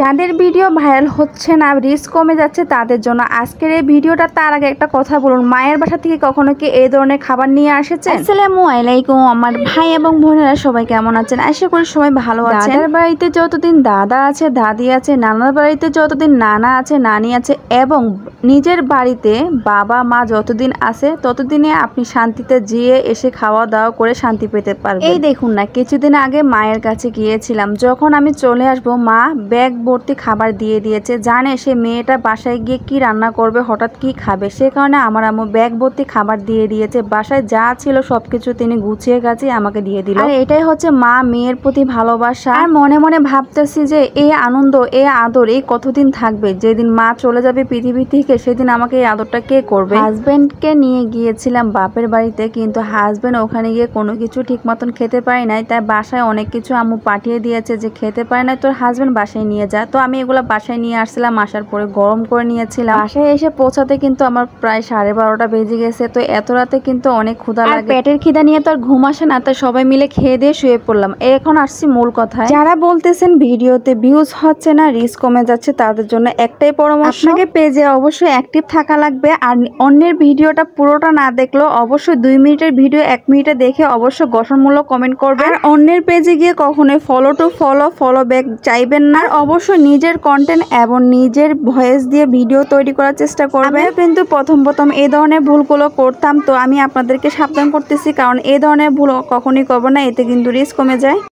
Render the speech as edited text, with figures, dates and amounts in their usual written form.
যাদের video viral হচ্ছে না, রিস্ক কমে যাচ্ছে তাদের জন্য আজকের এই ভিডিওটা। তার আগে একটা কথা বলুন, মায়ের বাসা থেকে কখনো কি এই ধরনের খাবার নিয়ে এসেছেন? আসসালামু আলাইকুম আমার ভাই এবং বোনেরা, সবাই কেমন আছেন? আশা করি সবাই ভালো আছেন। দাদার বাড়িতে যতদিন দাদা আছে, দাদি আছে, নানার বাড়িতে যতদিন নানা আছে, নানি আছে, এবং নিজের বাড়িতে বাবা মা যতদিন আছে ততদিনে আপনি শান্তিতে যেয়ে এসে খাওয়া দাওয়া করে শান্তি পেতে পারবেন। এই দেখুন না, কিছুদিন আগে মায়ের কাছে গিয়েছিলাম। যখন আমি চলে আসবো, মা ব্যাগ ভর্তি খাবার দিয়ে দিয়েছে। জানে সে মেয়েটা বাসায় গিয়ে কি রান্না করবে, হঠাৎ কি খাবে, সে কারণে আমার আম্মু ব্যাগ ভর্তি খাবার দিয়ে দিয়েছে। বাসায় যা ছিল সবকিছু তিনি গুছিয়ে গাছিয়ে আমাকে দিয়ে দিল। আর এটাই হচ্ছে মা মেয়ের প্রতি ভালোবাসা। আর মনে মনে ভাবতেছি যে এই আনন্দ, এই আদর এই কতদিন থাকবে? যেদিন মা চলে যাবে পৃথিবী থেকে, সেদিন আমাকে এই আদরটা কে করবে? হাজবেন্ডকে নিয়ে গিয়েছিলাম বাপের বাড়িতে, কিন্তু হাজবেন্ড ওখানে গিয়ে কোনো কিছু ঠিক মতন খেতে পারি নাই। তাই বাসায় অনেক কিছু আম্মু পাঠিয়ে দিয়েছে যে খেতে পারে না, তোর হাজবেন্ড বাসায় নিয়ে যা। তো আমি এগুলো বাসায় নিয়ে আসছিলাম, আসার পরে গরম করে নিয়েছিলাম। বাসায় এসে পৌঁছাতে কিন্তু আমার প্রায় 12:30 বেজে গেছে। তো এত রাতে কিন্তু অনেক ক্ষুধা লাগে, পেটের খিদা নিয়ে তো আর ঘুম আসে না। তাই সবাই মিলে খেয়ে দিয়ে শুয়ে পড়লাম। এখন আসছি মূল কথায়। যারা বলতেছেন ভিডিওতে ভিউজ হচ্ছে না, রিস্ক কমে যাচ্ছে, তাদের জন্য একটাই পরামর্শ, আপনাকে পেজে অবশ্যই অ্যাক্টিভ থাকা লাগবে। আর অন্যের ভিডিওটা পুরোটা না দেখলেও অবশ্যই 2 মিনিটের ভিডিও 1 মিনিটে দেখে অবশ্যই গঠনমূলক কমেন্ট করবেন। আর অন্যের পেজে গিয়ে কখনোই ফলো ব্যাক চাইবেন না। অবশ্যই নিজের কন্টেন্ট এবং নিজের ভয়েস দিয়ে ভিডিও তৈরি করার চেষ্টা করবেন। কিন্তু প্রথম এই ধরনের ভুলগুলো করতাম, তো আমি আপনাদেরকে সাবধান করতেছি, কারণ এই ধরনের ভুল কখনোই করবো না। এতে কিন্তু রিস্ক কমে যায়।